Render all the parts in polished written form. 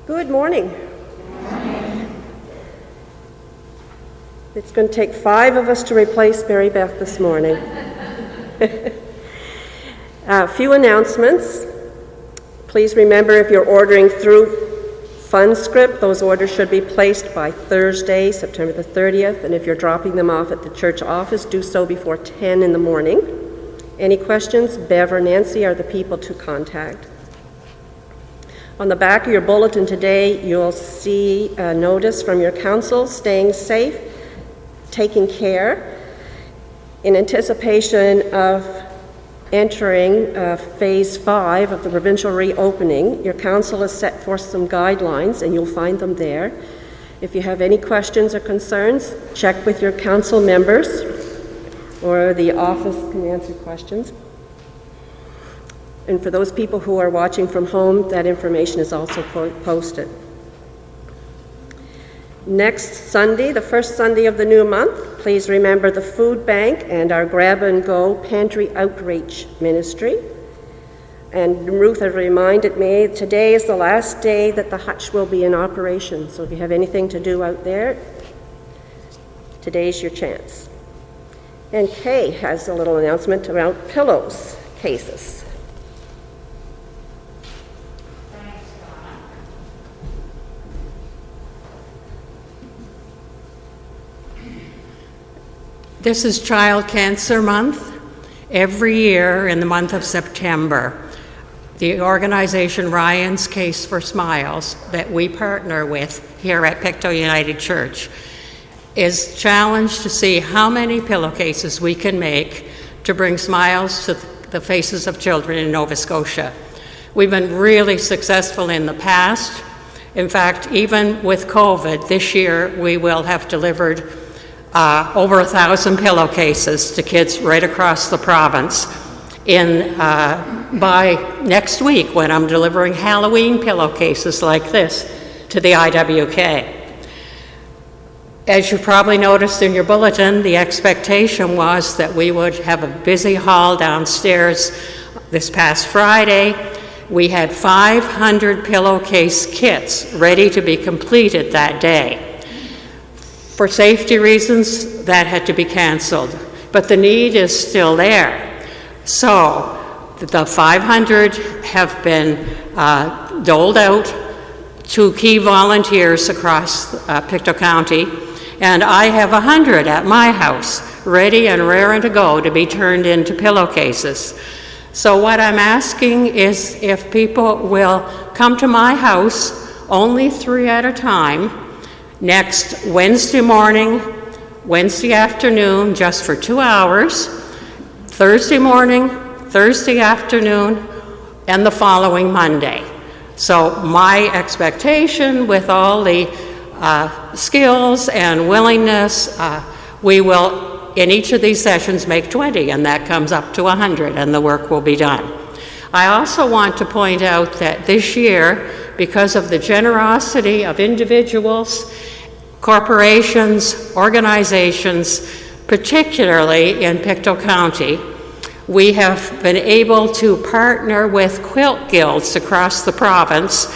Good morning. It's going to take 5 of us to replace Mary Beth this morning. A few announcements. Please remember, if you're ordering through FundScript, those orders should be placed by Thursday, September the 30th, and if you're dropping them off at the church office, do so before 10 in the morning. Any questions? Bev or Nancy are the people to contact. On the back of your bulletin today, you'll see a notice from your council, staying safe, taking care. In anticipation of entering phase 5 of the provincial reopening, your council has set forth some guidelines, and you'll find them there. If you have any questions or concerns, check with your council members, or the office can answer questions. And for those people who are watching from home, that information is also posted. Next Sunday, the first Sunday of the new month, please remember the food bank and our Grab and Go Pantry Outreach Ministry. And Ruth has reminded me, today is the last day that the hutch will be in operation. So if you have anything to do out there, today's your chance. And Kay has a little announcement about pillows cases. This is Child Cancer Month. Every year in the month of September, the organization Ryan's Case for Smiles, that we partner with here at Pictou United Church, is challenged to see how many pillowcases we can make to bring smiles to the faces of children in Nova Scotia. We've been really successful in the past. In fact, even with COVID, this year we will have delivered over 1,000 pillowcases to kids right across the province by next week, when I'm delivering Halloween pillowcases like this to the IWK. As you probably noticed in your bulletin, the expectation was that we would have a busy hall downstairs. This past Friday, we had 500 pillowcase kits ready to be completed that day. For safety reasons, that had to be canceled, but the need is still there. So the 500 have been doled out to key volunteers across Pictou County, and I have 100 at my house, ready and raring to go to be turned into pillowcases. So what I'm asking is if people will come to my house, only 3 at a time, next Wednesday morning, Wednesday afternoon, just for 2 hours, Thursday morning, Thursday afternoon, and the following Monday. So my expectation, with all the skills and willingness, we will, in each of these sessions, make 20, and that comes up to 100, and the work will be done. I also want to point out that this year, because of the generosity of individuals, corporations, organizations, particularly in Pictou County, we have been able to partner with quilt guilds across the province,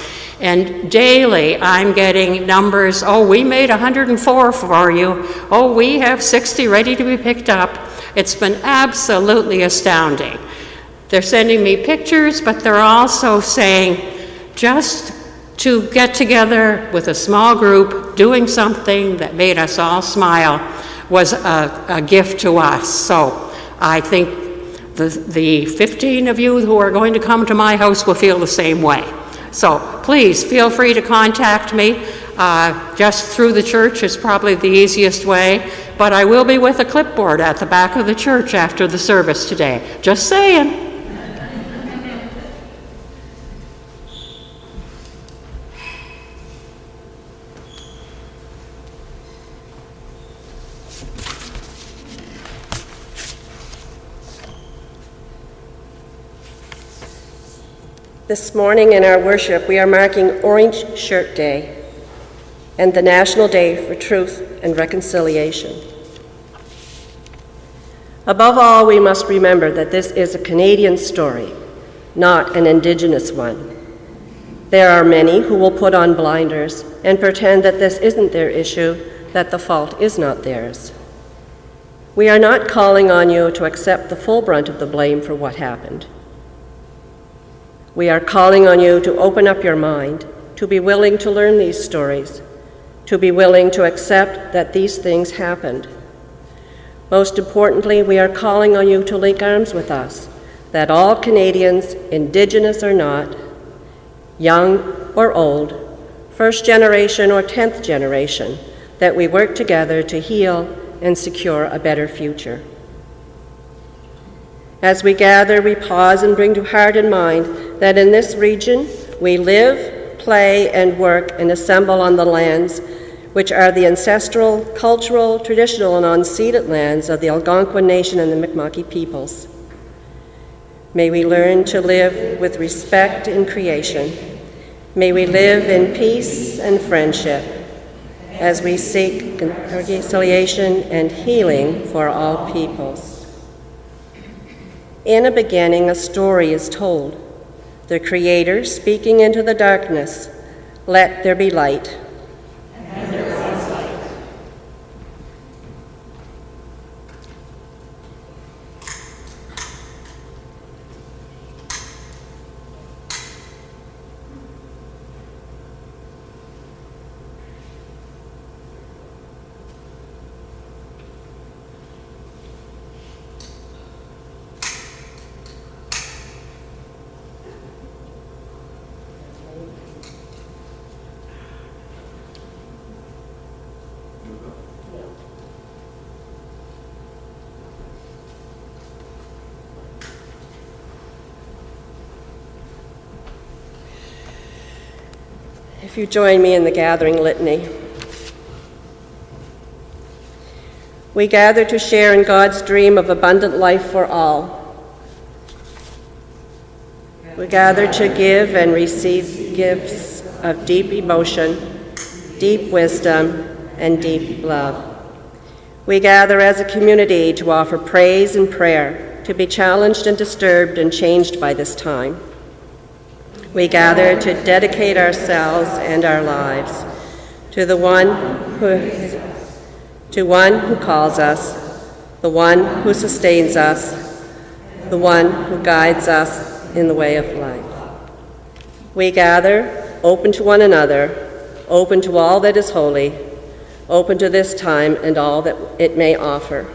and daily I'm getting numbers, oh, we made 104 for you, oh, we have 60 ready to be picked up. It's been absolutely astounding. They're sending me pictures, but they're also saying, just to get together with a small group doing something that made us all smile was a gift to us. So I think the 15 of you who are going to come to my house will feel the same way. So please feel free to contact me. Just through the church is probably the easiest way, but I will be with a clipboard at the back of the church after the service today. Just saying. This morning in our worship, we are marking Orange Shirt Day and the National Day for Truth and Reconciliation. Above all, we must remember that this is a Canadian story, not an Indigenous one. There are many who will put on blinders and pretend that this isn't their issue, that the fault is not theirs. We are not calling on you to accept the full brunt of the blame for what happened. We are calling on you to open up your mind, to be willing to learn these stories, to be willing to accept that these things happened. Most importantly, we are calling on you to link arms with us, that all Canadians, indigenous or not, young or old, first generation or 10th generation, that we work together to heal and secure a better future. As we gather, we pause and bring to heart and mind that in this region we live, play, and work and assemble on the lands which are the ancestral, cultural, traditional, and unceded lands of the Algonquin Nation and the Mi'kmaq peoples. May we learn to live with respect in creation. May we live in peace and friendship as we seek reconciliation and healing for all peoples. In a beginning, a story is told. The Creator speaking into the darkness, "Let there be light." And there was light. If you join me in the gathering litany. We gather to share in God's dream of abundant life for all. We gather to give and receive gifts of deep emotion, deep wisdom, and deep love. We gather as a community to offer praise and prayer, to be challenged and disturbed and changed by this time. We gather to dedicate ourselves and our lives to the one who calls us, the one who sustains us, the one who guides us in the way of life. We gather open to one another, open to all that is holy, open to this time and all that it may offer.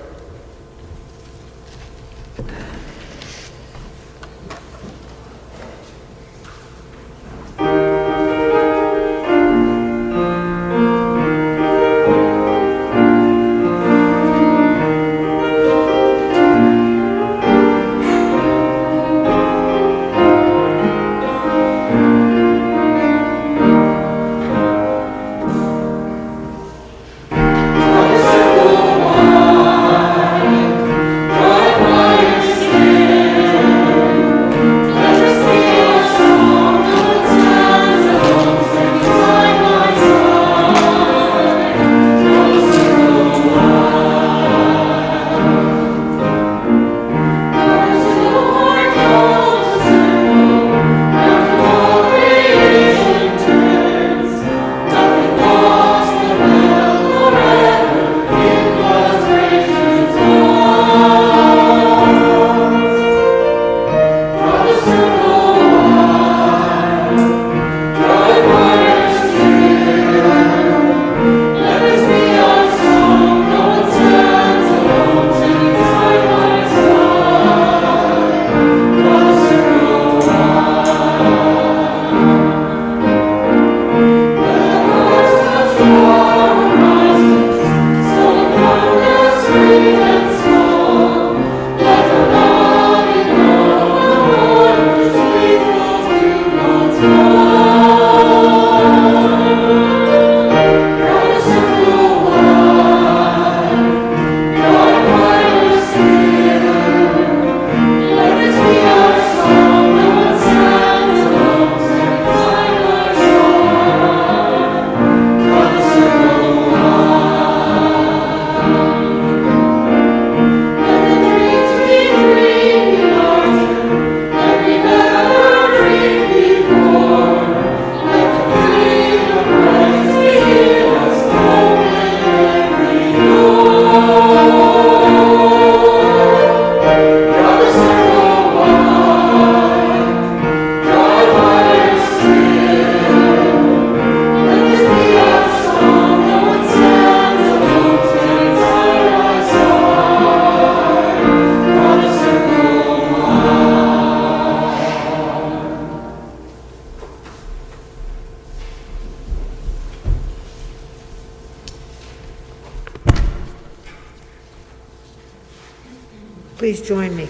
Please join me.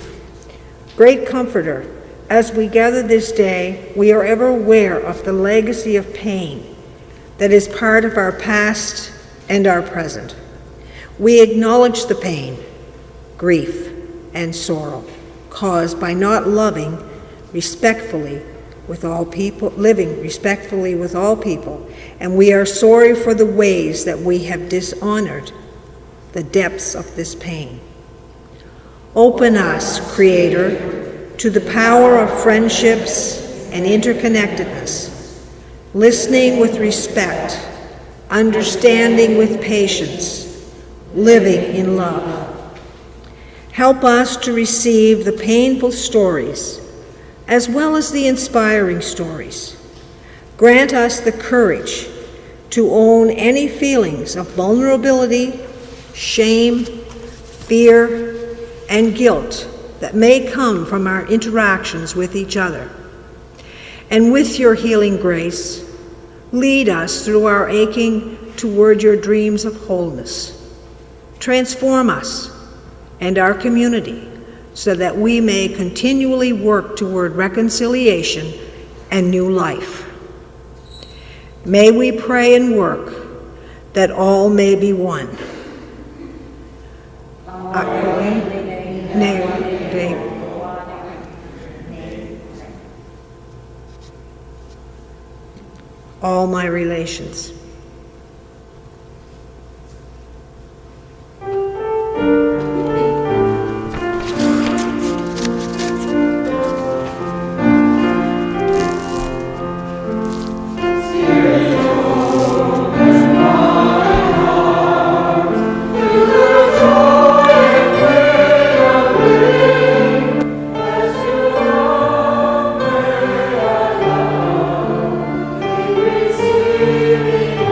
Great Comforter, as we gather this day, we are ever aware of the legacy of pain that is part of our past and our present. We acknowledge the pain, grief, and sorrow caused by not living respectfully with all people, and we are sorry for the ways that we have dishonored the depths of this pain. Open us, Creator, to the power of friendships and interconnectedness, listening with respect, understanding with patience, living in love. Help us to receive the painful stories as well as the inspiring stories. Grant us the courage to own any feelings of vulnerability, shame, fear, and guilt that may come from our interactions with each other. And with your healing grace, lead us through our aching toward your dreams of wholeness. Transform us and our community so that we may continually work toward reconciliation and new life. May we pray and work that all may be one. All my relations. Receive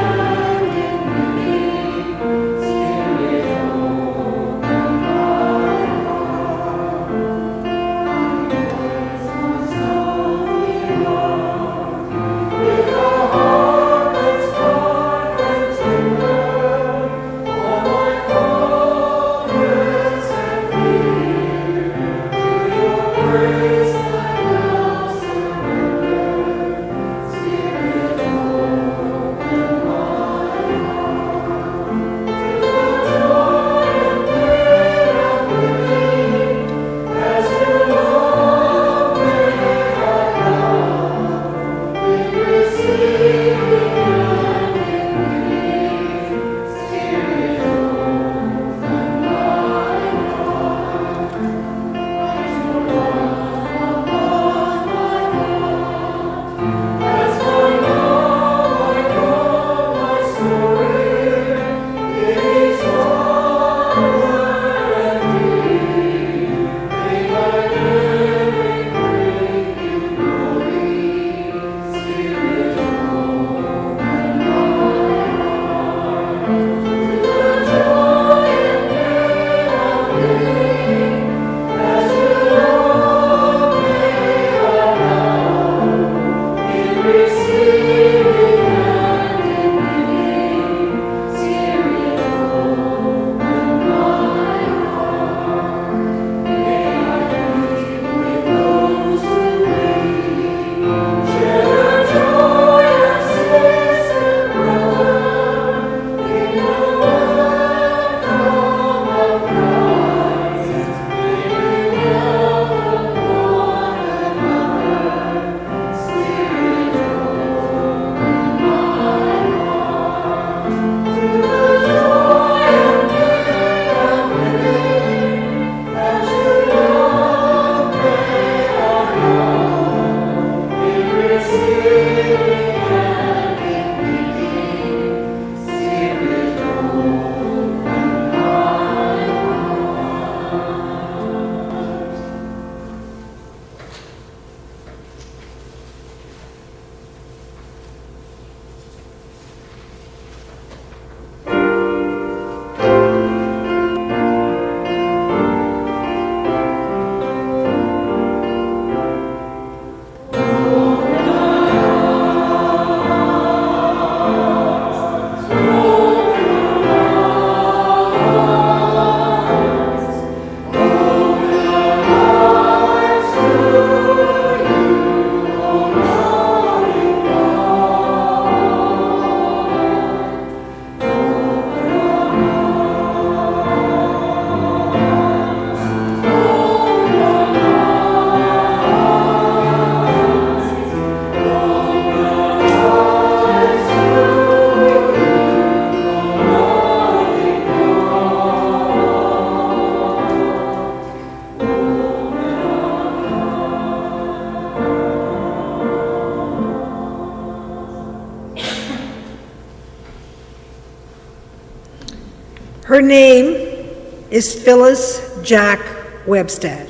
Her name is Phyllis Jack Webstad.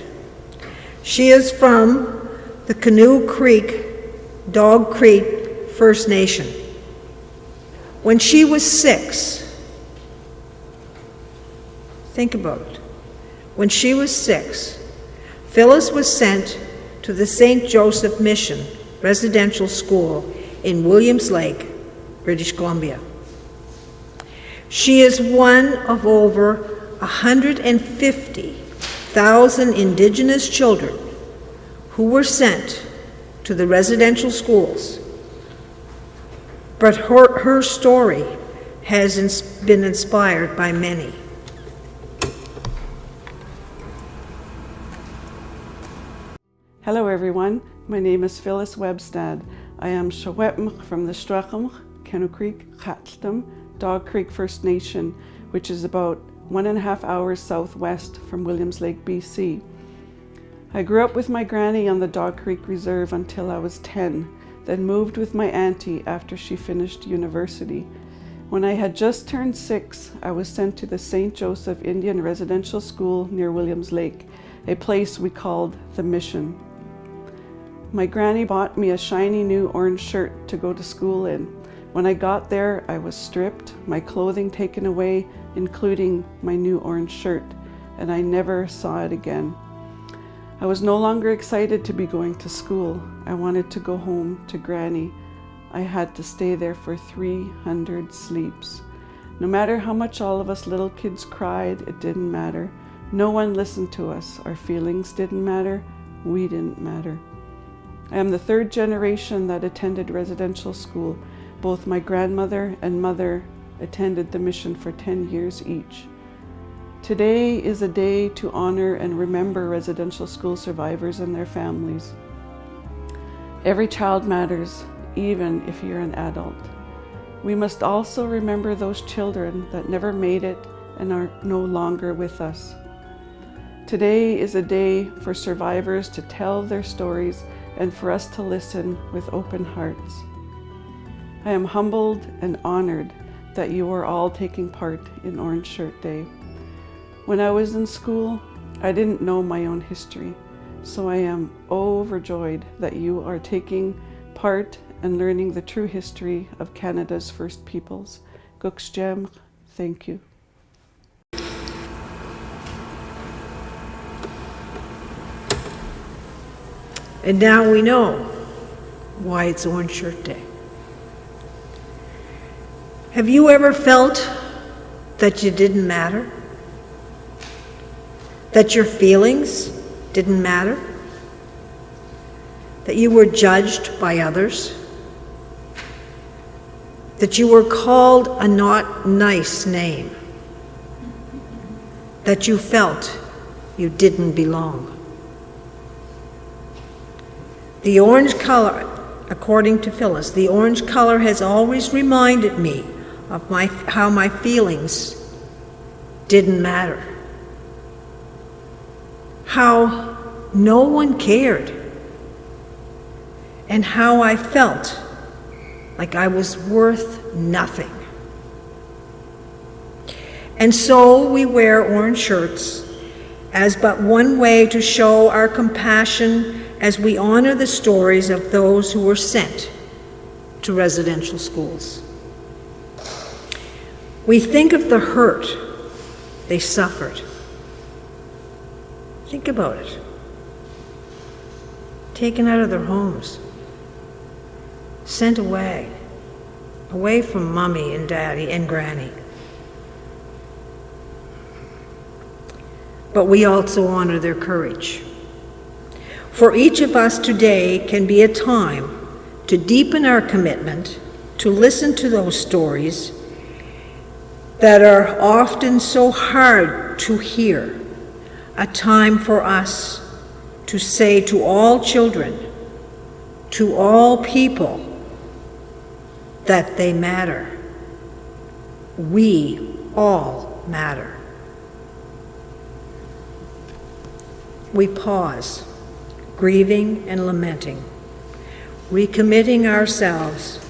She is from the Canoe Creek, Dog Creek First Nation. When she was 6, think about it. When she was 6, Phyllis was sent to the St. Joseph Mission Residential School in Williams Lake, British Columbia. She is one of over 150,000 Indigenous children who were sent to the residential schools. But her story has been inspired by many. Hello everyone, my name is Phyllis Webstad. I am Shawetmch from the Strachamch, Canoe Creek, Chatlam, Dog Creek First Nation, which is about 1.5 hours southwest from Williams Lake, BC. I grew up with my granny on the Dog Creek Reserve until I was 10, then moved with my auntie after she finished university. When I had just turned 6, I was sent to the St. Joseph Indian Residential School near Williams Lake, a place we called the Mission. My granny bought me a shiny new orange shirt to go to school in. When I got there, I was stripped, my clothing taken away, including my new orange shirt, and I never saw it again. I was no longer excited to be going to school. I wanted to go home to Granny. I had to stay there for 300 sleeps. No matter how much all of us little kids cried, it didn't matter. No one listened to us. Our feelings didn't matter. We didn't matter. I am the 3rd generation that attended residential school. Both my grandmother and mother attended the mission for 10 years each. Today is a day to honor and remember residential school survivors and their families. Every child matters, even if you're an adult. We must also remember those children that never made it and are no longer with us. Today is a day for survivors to tell their stories and for us to listen with open hearts. I am humbled and honored that you are all taking part in Orange Shirt Day. When I was in school, I didn't know my own history, so I am overjoyed that you are taking part and learning the true history of Canada's First Peoples. Guksjem, thank you. And now we know why it's Orange Shirt Day. Have you ever felt that you didn't matter? That your feelings didn't matter? That you were judged by others? That you were called a not nice name? That you felt you didn't belong? The orange color, according to Phyllis, the orange color has always reminded me of how my feelings didn't matter. How no one cared. And how I felt like I was worth nothing. And so we wear orange shirts as but one way to show our compassion as we honor the stories of those who were sent to residential schools. We think of the hurt they suffered. Think about it. Taken out of their homes, sent away from mommy and daddy and granny. But we also honor their courage. For each of us today can be a time to deepen our commitment to listen to those stories that are often so hard to hear, a time for us to say to all children, to all people, that they matter. We all matter. We pause, grieving and lamenting, recommitting ourselves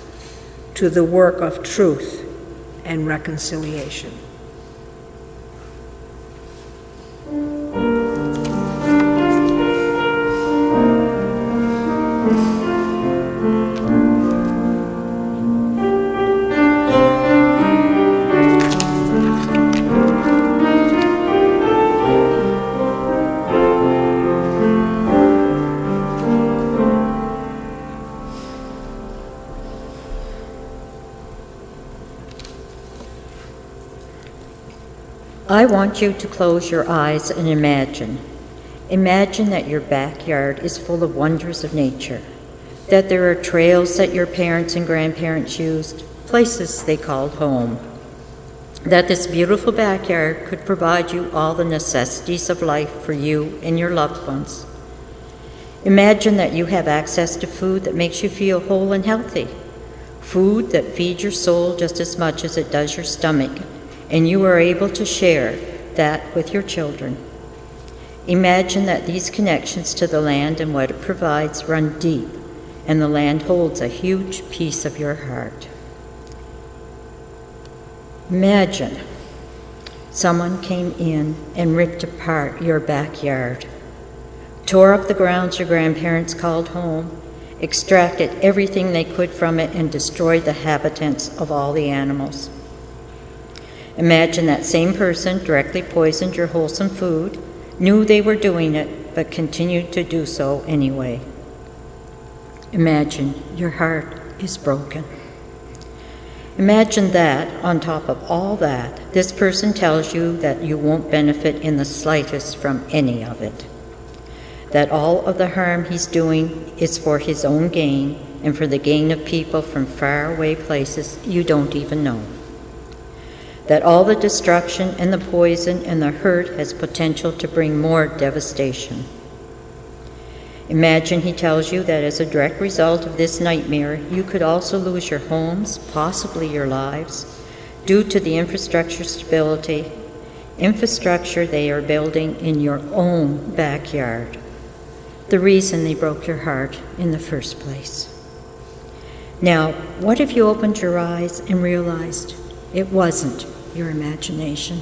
to the work of truth and reconciliation. I want you to close your eyes and imagine. Imagine that your backyard is full of wonders of nature, that there are trails that your parents and grandparents used, places they called home, that this beautiful backyard could provide you all the necessities of life for you and your loved ones. Imagine that you have access to food that makes you feel whole and healthy, food that feeds your soul just as much as it does your stomach, and you are able to share that with your children. Imagine that these connections to the land and what it provides run deep, and the land holds a huge piece of your heart. Imagine someone came in and ripped apart your backyard, tore up the grounds your grandparents called home, extracted everything they could from it, and destroyed the habitats of all the animals. Imagine that same person directly poisoned your wholesome food, knew they were doing it, but continued to do so anyway. Imagine your heart is broken. Imagine that, on top of all that, this person tells you that you won't benefit in the slightest from any of it. That all of the harm he's doing is for his own gain and for the gain of people from faraway places you don't even know. That all the destruction and the poison and the hurt has potential to bring more devastation. Imagine he tells you that as a direct result of this nightmare, you could also lose your homes, possibly your lives, due to the infrastructure they are building in your own backyard. The reason they broke your heart in the first place. Now, what if you opened your eyes and realized it wasn't your imagination?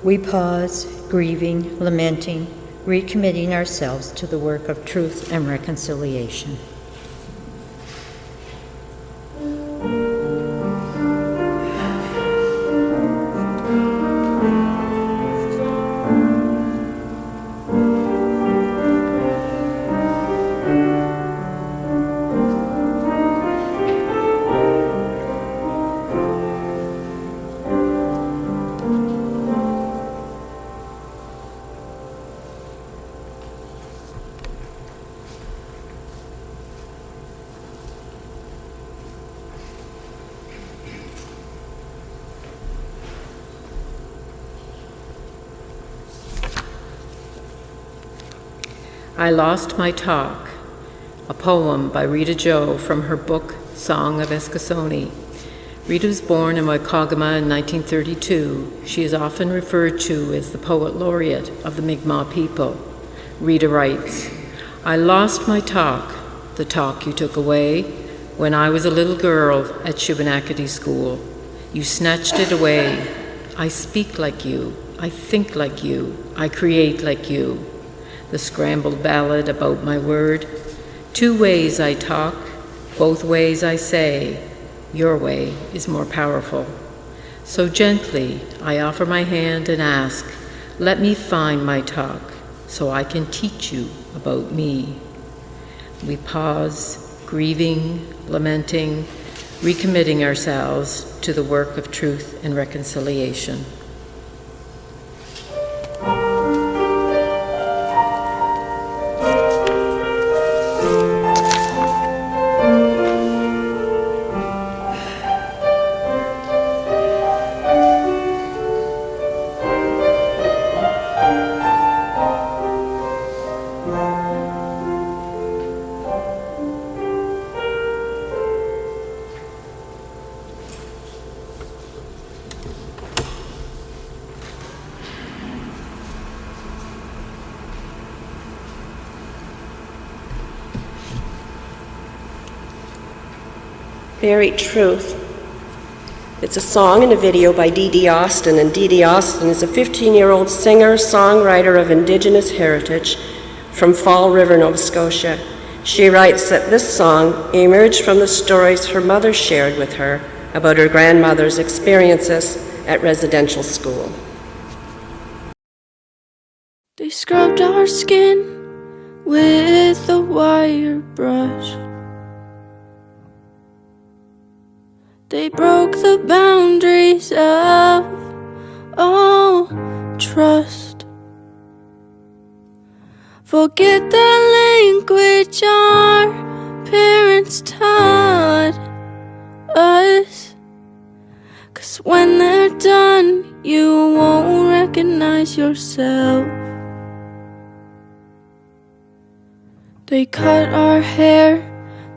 We pause, grieving, lamenting, recommitting ourselves to the work of truth and reconciliation. I Lost My Talk, a poem by Rita Joe from her book Song of Eskasoni. Rita was born in Waikagama in 1932. She is often referred to as the poet laureate of the Mi'kmaq people. Rita writes, I lost my talk, the talk you took away, when I was a little girl at Shubenacadie School. You snatched it away. I speak like you, I think like you, I create like you. The scrambled ballad about my word. Two ways I talk, both ways I say. Your way is more powerful. So gently I offer my hand and ask, let me find my talk so I can teach you about me. We pause, grieving, lamenting, recommitting ourselves to the work of truth and reconciliation. Buried Truth. It's a song and a video by Dee Dee Austin, and Dee Dee Austin is a 15-year-old singer, songwriter of indigenous heritage from Fall River, Nova Scotia. She writes that this song emerged from the stories her mother shared with her about her grandmother's experiences at residential school. They scrubbed our skin with a wire brush. They broke the boundaries of trust. Forget the language our parents taught us, 'cause when they're done, you won't recognize yourself. They cut our hair,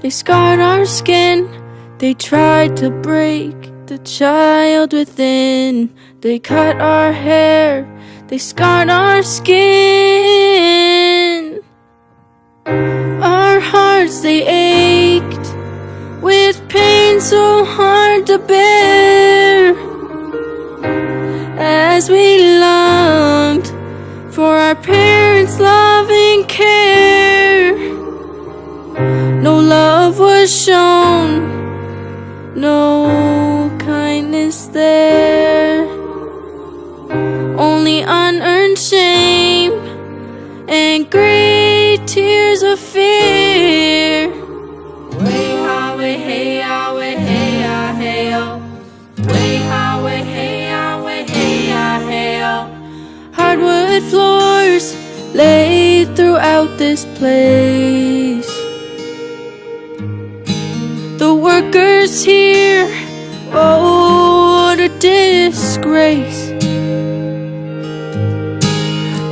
they scarred our skin, they tried to break the child within. They cut our hair, they scarred our skin. Our hearts, they ached with pain so hard to bear, as we longed for our parents' loving care. No love was shown, no kindness there, only unearned shame and great tears of fear. Way ha way hey ah way hey ah hey oh. Way ha way hey ah way hey ah hey oh. Hardwood floors laid throughout this place. The workers here, oh, what a disgrace.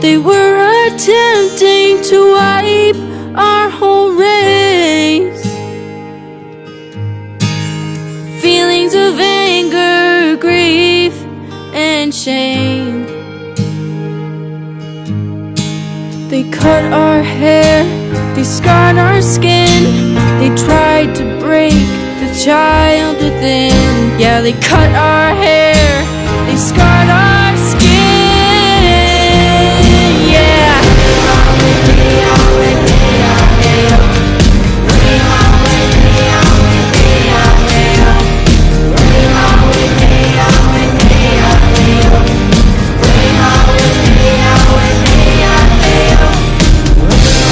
They were attempting to wipe our whole race. Feelings of anger, grief, and shame. They cut our hair, they scarred our skin, they tried to break the child within. Yeah, they cut our hair, they scarred our skin. Yeah.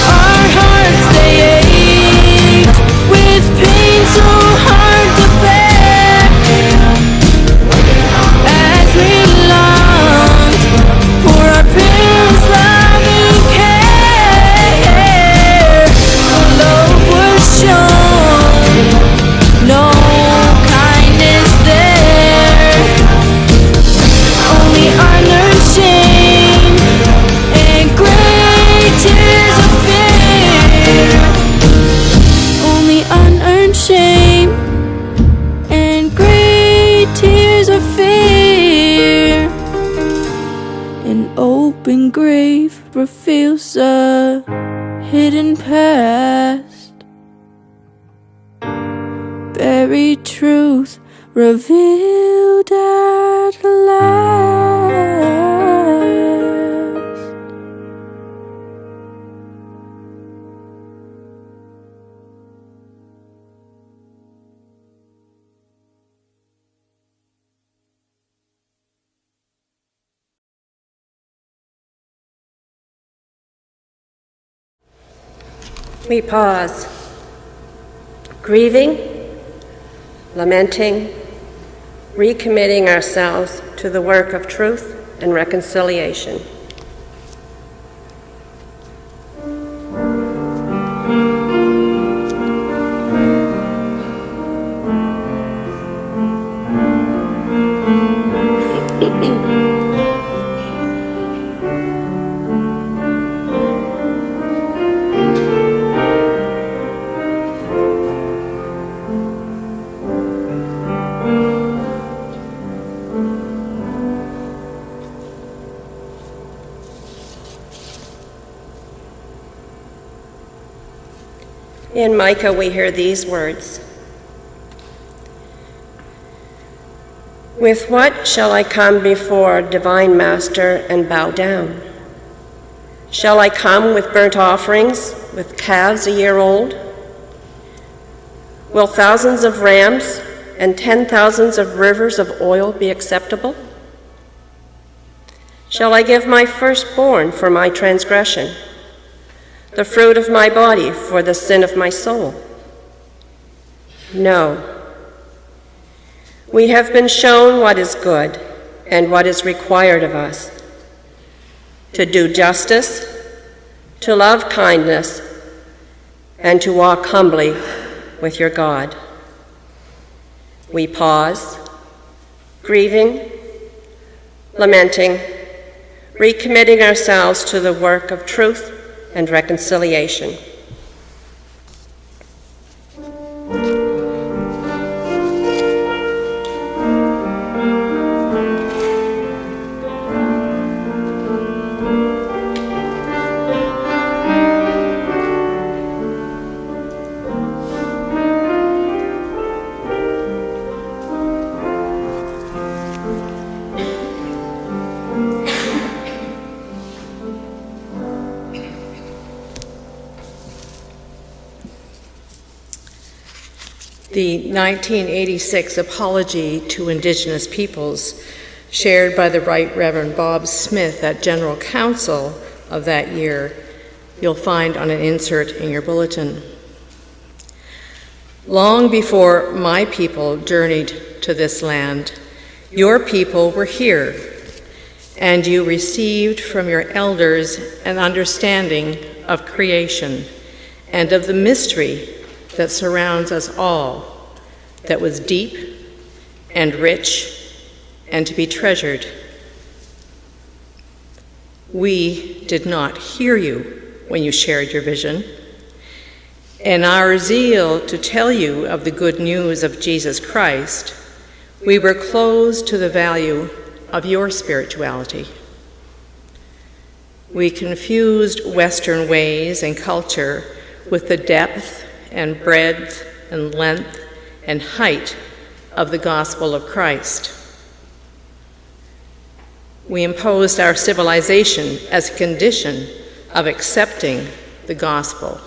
Our hearts, they ached with pain so hard to bear, as we longed for our parents' loving care. No love was shown, no kindness there, only unearned shame and great tears of fear. Only unearned shame and great tears of fear. An open grave reveals a hidden past. Buried truth revealed at last. We pause, grieving, lamenting, recommitting ourselves to the work of truth and reconciliation. In Micah, we hear these words: "With what shall I come before divine Master and bow down? Shall I come with burnt offerings, with calves a year old? Will thousands of rams and 10,000s of rivers of oil be acceptable? Shall I give my firstborn for my transgression, the fruit of my body for the sin of my soul? No. We have been shown what is good and what is required of us. to do justice, to love kindness, and to walk humbly with your God. We pause, grieving, lamenting, recommitting ourselves to the work of truth and reconciliation. The 1986 Apology to Indigenous Peoples, shared by the Right Reverend Bob Smith at General Council of that year, you'll find on an insert in your bulletin. Long before my people journeyed to this land, your people were here, and you received from your elders an understanding of creation and of the mystery that surrounds us all, that was deep and rich and to be treasured. We did not hear you when you shared your vision, and our zeal to tell you of the good news of Jesus Christ, we were closed to the value of your spirituality. We confused Western ways and culture with the depth and breadth and length and height of the gospel of Christ. We imposed our civilization as a condition of accepting the gospel.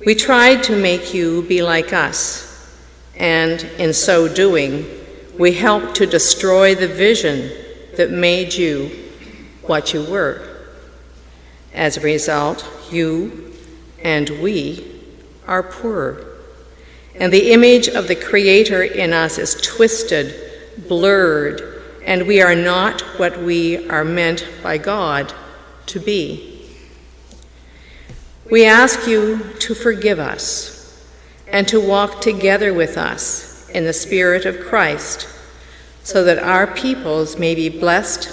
We tried to make you be like us, and in so doing, we helped to destroy the vision that made you what you were. As a result, you and we are poor, and the image of the Creator in us is twisted, blurred, and we are not what we are meant by God to be. We ask you to forgive us and to walk together with us in the Spirit of Christ, so that our peoples may be blessed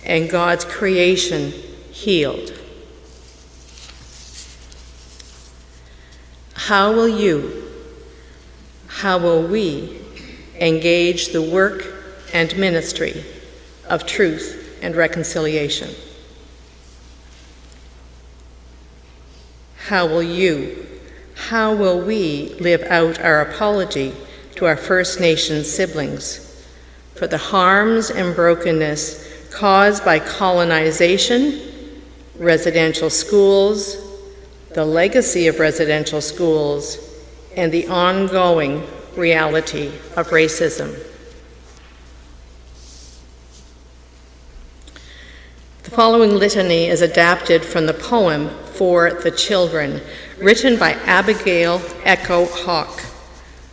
and God's creation healed. How will we engage the work and ministry of truth and reconciliation? How will we live out our apology to our First Nations siblings for the harms and brokenness caused by colonization, residential schools, the legacy of residential schools, and the ongoing reality of racism? The following litany is adapted from the poem For the Children, written by Abigail Echo Hawk,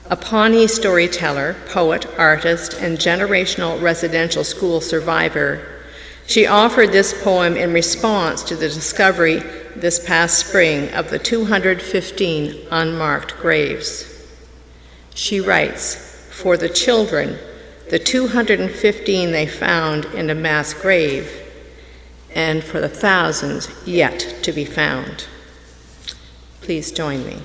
a Pawnee storyteller, poet, artist, and generational residential school survivor. She offered this poem in response to the discovery this past spring of the 215 unmarked graves. She writes, for the children, the 215 they found in a mass grave, and for the thousands yet to be found. Please join me.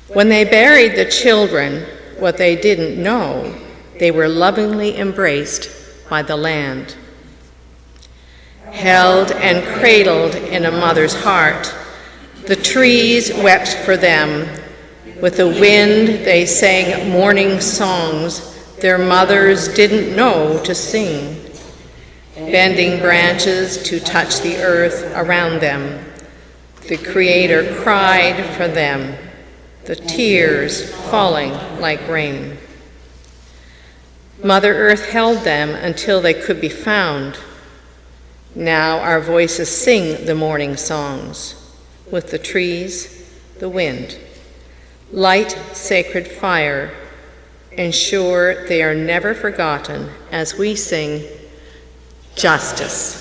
When they buried the children, what they didn't know, they were lovingly embraced by the land. Held and cradled in a mother's heart, the trees wept for them. With the wind they sang mourning songs their mothers didn't know to sing, bending branches to touch the earth around them. The Creator cried for them, the tears falling like rain. Mother Earth held them until they could be found. Now our voices sing the mourning songs with the trees, the wind. Light sacred fire, ensure they are never forgotten as we sing, justice.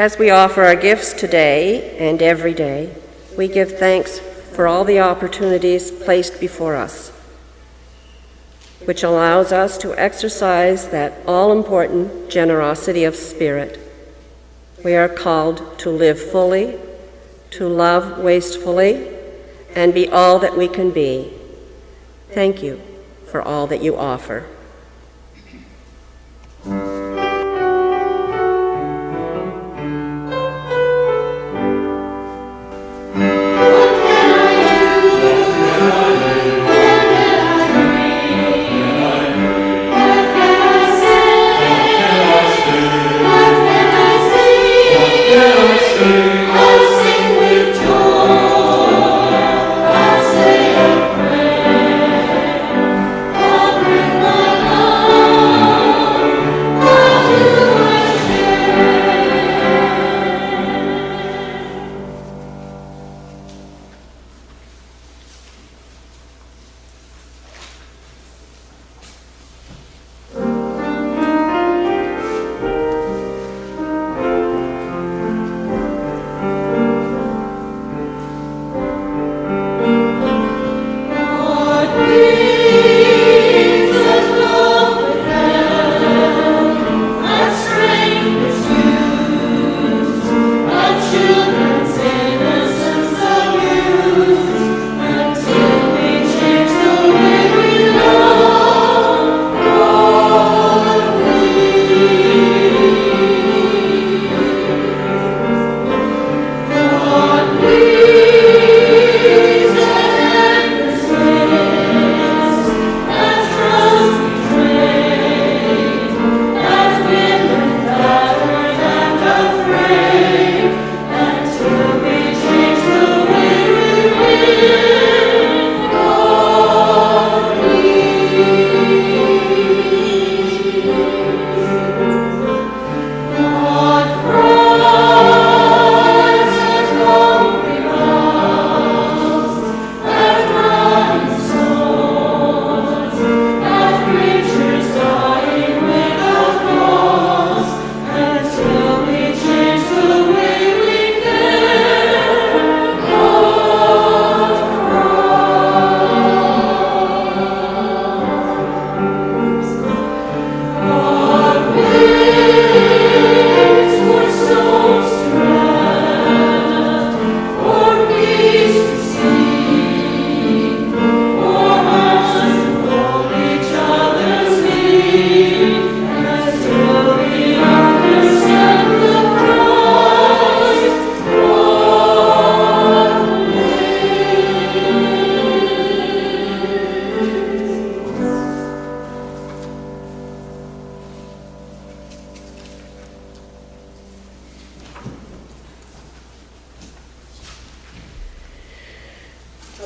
As we offer our gifts today and every day, we give thanks for all the opportunities placed before us, which allows us to exercise that all-important generosity of spirit. We are called to live fully, to love wastefully, and be all that we can be. Thank you for all that you offer. I'll bring my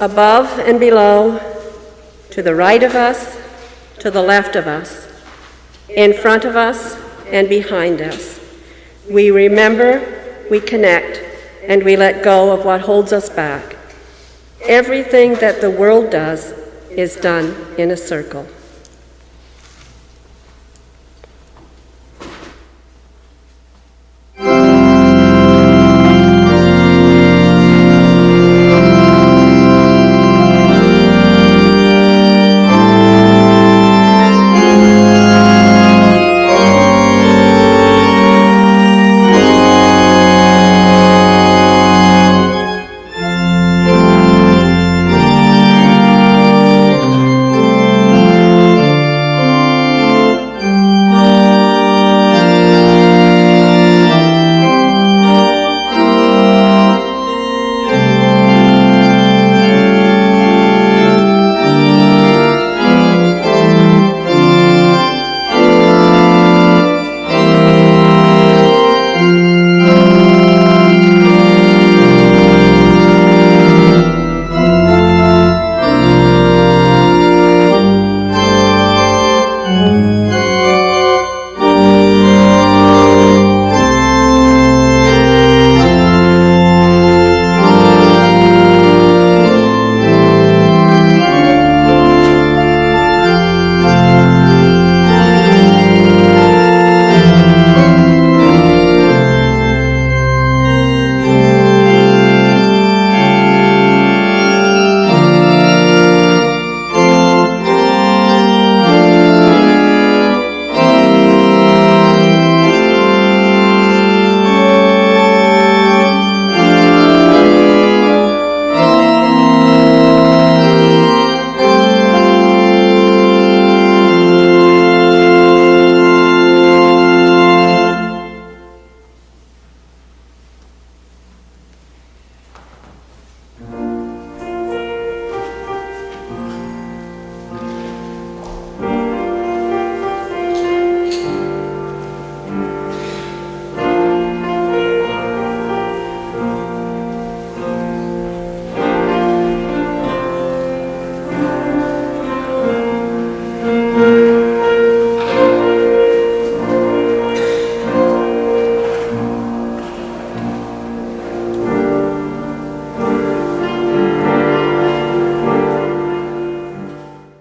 Above and below, to the right of us, to the left of us, in front of us and behind us. We remember, we connect, and we let go of what holds us back. Everything that the world does is done in a circle.